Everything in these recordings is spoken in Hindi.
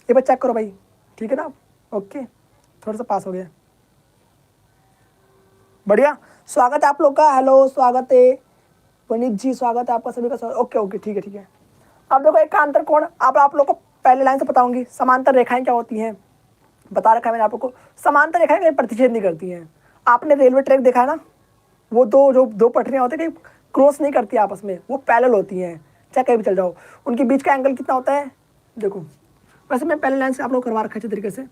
ये बस चेक करो भाई, ठीक है ना। ओके, थोड़ा सा पास हो गया, बढ़िया। स्वागत है आप लोग का, हेलो स्वागत है पुनीत जी, स्वागत है आपका सभी का। ओके ओके, ठीक है ठीक है। अब देखो एक का अंतर कोण, अब आप लोग को पहले लाइन से बताऊंगी समांतर रेखाएं क्या होती हैं। बता रखा है मैंने आप लोग को, समांतर रेखाएं कहीं प्रतिच्छेद नहीं करती हैं। आपने रेलवे ट्रैक देखा है ना, वो दो पटरियां होती है, कहीं क्रॉस नहीं करती आपस में, वो पैरेलल होती हैं, चाहे कहीं भी चल जाओ। उनके बीच का एंगल कितना होता है देखो। वैसे मैं पहले लाइन से आप लोग करवा रखा है अच्छे तरीके से।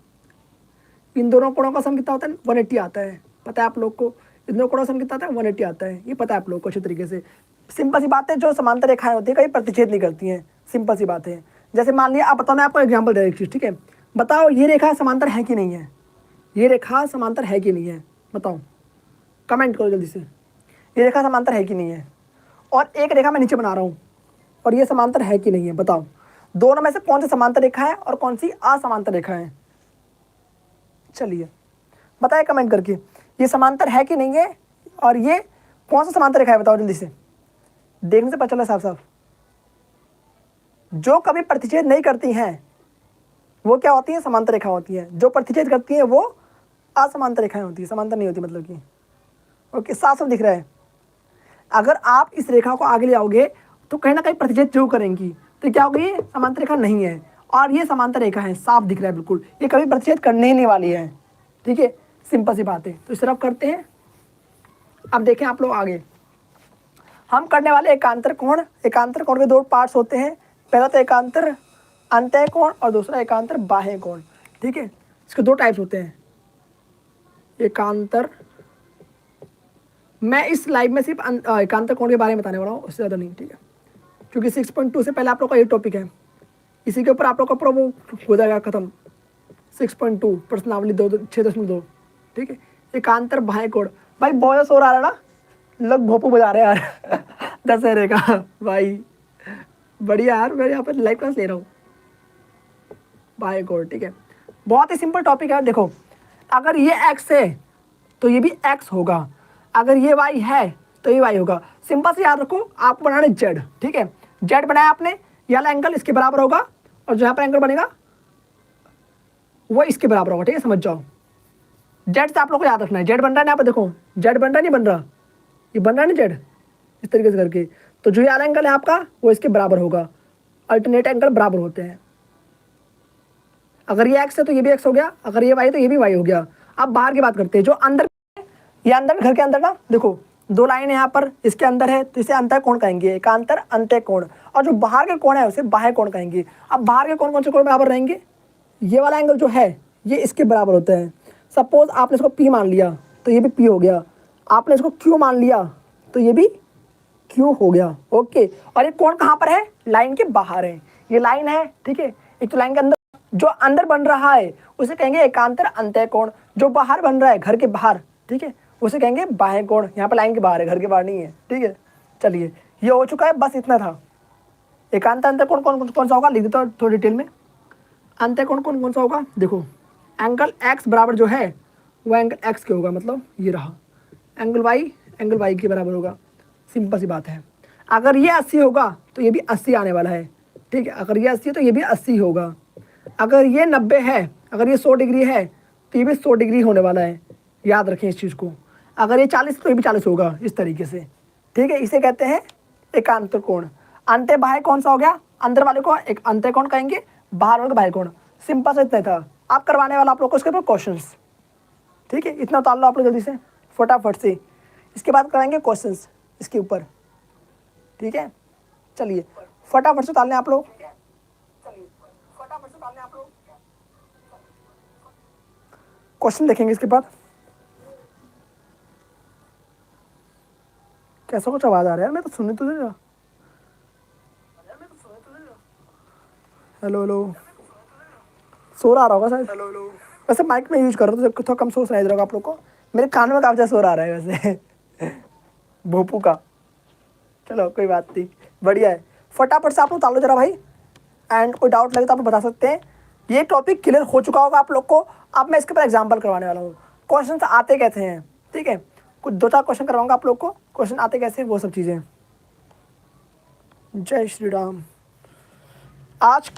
इन दोनों कोणों का सम कितना होता है 180 आता है, पता है आप लोग को। इन दोनों कोणों का सम कितना आता है 180 आता है, ये पता है आप लोग को अच्छे तरीके से। सिंपल सी बात है, जो समांतर रेखाएं होती है कहीं प्रतिच्छेद नहीं करती हैं, सिंपल सी बात है। जैसे मान लिया, आप बताओ, मैं आपको एग्जाम्पल दे रहा हूं एक चीज़, ठीक है। बताओ ये रेखा समांतर है कि नहीं है, ये रेखा समांतर है कि नहीं है, बताओ, कमेंट करो जल्दी से। ये रेखा समांतर है कि नहीं है, और एक रेखा मैं नीचे बना रहा हूँ, और ये समांतर है कि नहीं है, बताओ दोनों में से कौन सी समांतर रेखा है और कौन सी असमांतर रेखा है। चलिए बताए कमेंट करके, ये समांतर है कि नहीं है, और ये कौन सा समांतर रेखा है, बताओ जल्दी से, देखने से पता चला साफ साफ। जो कभी प्रतिच्छेद नहीं करती हैं वो क्या होती है, समांतर रेखा होती है। जो प्रतिच्छेद करती है वो असमांतर रेखाएं होती है, समांतर नहीं होती, मतलब कि। ओके, साफ साफ दिख रहा है। अगर आप इस रेखा को आगे ले आओगे तो कहीं ना कहीं प्रतिच्छेद जरूर करेंगी, तो क्या होगी, ये समांतर रेखा नहीं है, और ये समांतर रेखा है, साफ दिख रहा है बिल्कुल, ये कभी प्रतिच्छेद करने ही नहीं वाली है, ठीक है। सिंपल सी बात है, तो इस तरफ करते हैं। अब देखें आप लोग आगे, हम करने वाले एकांतर कोण। एकांतर कोण के दो पार्ट्स होते हैं, पहला तो एकांतर अंतः कोण और दूसरा एकांतर बाह्य कोण, ठीक है। इसके दो टाइप्स होते हैं, एकांतर। मैं इस लाइव में सिर्फ एकांतर कोण के बारे में बताने वाला हूँ, उससे ज़्यादा नहीं, ठीक है, क्योंकि 6.2 से पहले आप लोग का ये टॉपिक है, इसी के ऊपर आप लोग का पूरा वो हो जाएगा खत्म। 6.2 प्रश्नावली 6.2, ठीक है। एकांतर बाह्य कोण, भाई बहुत शोर आ रहा है ना, लोग भोपू बजा रहे हैं यार दशहरे का भाई, बढ़िया यार, मैं यहाँ पर लाइव क्लास ले रहा हूँ। बाह्य कोण, ठीक है, बहुत ही सिंपल टॉपिक है। देखो, अगर ये x है तो ये भी x होगा, अगर ये y है तो ये y होगा। सिंपल से याद रखो, आपको बनाना है z, ठीक है। z बनाया आपने, ये वाला एंगल इसके बराबर होगा, और जो यहाँ पर एंगल बनेगा वो इसके बराबर होगा, ठीक है, समझ जाओ। z से आप लोग को याद रखना है, z बन रहा है यहाँ पर, देखो z बन रहा है, नहीं बन रहा, ये बन रहा है ना z, इस तरीके से करके। तो जो ये वाला एंगल है आपका वो इसके बराबर होगा, अल्टरनेट एंगल बराबर होते हैं। अगर ये x है तो ये भी x हो गया, अगर ये y है तो ये भी y हो गया। अब बाहर की बात करते हैं, जो अंदर, ये अंदर घर के अंदर ना, देखो दो लाइन है यहाँ पर, इसके अंदर है तो इसे अंतः कोण कहेंगे, एकांतर अंतः कोण। और जो बाहर के कोण है उसे बाह्य कोण कहेंगे। अब बाहर के कोण कौन से कोण बराबर रहेंगे, ये वाला एंगल जो है ये इसके बराबर होता है। सपोज आपने इसको P मान लिया तो ये भी P हो गया, आपने इसको Q मान लिया तो ये भी Q हो गया, ओके। और ये कोण कहाँ पर है, लाइन के बाहर है, ये लाइन है, ठीक है। एक तो लाइन के अंदर, जो अंदर बन रहा है उसे कहेंगे एकांतर अंतः कोण, जो बाहर बन रहा है घर के बाहर, ठीक है, उसे कहेंगे बाह्य कोण। यहाँ पर लाइन के बाहर है, घर के बाहर नहीं है, ठीक है। चलिए ये हो चुका है, बस इतना था। एकांतर अंतः कोण कौन सा होगा, लिख देता हूँ थोड़ी डिटेल में। अंतः कोण कौन सा होगा, देखो एंगल x बराबर जो है वो एंगल x के होगा, मतलब ये रहा। एंगल y के बराबर होगा, सिंपल सी बात है। अगर ये 80 होगा तो ये भी 80 आने वाला है, ठीक है। अगर ये 80 है तो ये भी 80 होगा। अगर ये 90 है, अगर ये 100 डिग्री है तो ये भी 100 डिग्री होने वाला है, याद रखें इस चीज़ को। अगर ये 40 तो ये भी 40 होगा, इस तरीके से, ठीक है। इसे कहते हैं एकांतर कोण। अंतः बाह्य कौन सा हो गया, अंदर वाले को एक अंतः कोण कहेंगे, बाहर वाले को बाह्य कोण। सिंपल से इतना था। आप करवाने वाला आप लोग को इसके ऊपर क्वेश्चंस, ठीक है, इतना उतार लो आप लोग जल्दी से फटाफट से। इसके बाद कराएंगे क्वेश्चंस इसके ऊपर, ठीक है। चलिए फटाफट से उतार लें आप लोग, क्वेश्चन देखेंगे इसके बाद। कैसा कुछ आवाज आ रहा है, मैं तो सुनने तो दे रहा। हेलो हेलो, शोर आ रहा होगा शायद, हेलो हेलो। वैसे माइक में यूज कर रहा हूँ तो थोड़ा कम शोर सुनाई दे रहा होगा आप लोग को। मेरे कान में काफी शोर आ रहा है वैसे भोपू का। चलो कोई बात नहीं, बढ़िया है। फटाफट से आप लोग उतार लो जरा भाई, एंड कोई डाउट लगे तो आप बता सकते हैं। ये टॉपिक क्लियर हो चुका होगा आप लोग को। अब मैं इसके ऊपर एग्जाम्पल करवाने वाला हूँ, क्वेश्चन आते कैसे हैं, ठीक है। कुछ 2-4 क्वेश्चन करवाऊंगा आप लोग को, क्वेश्चन आते कैसे हैं वो सब चीज़ें। जय श्री राम। आज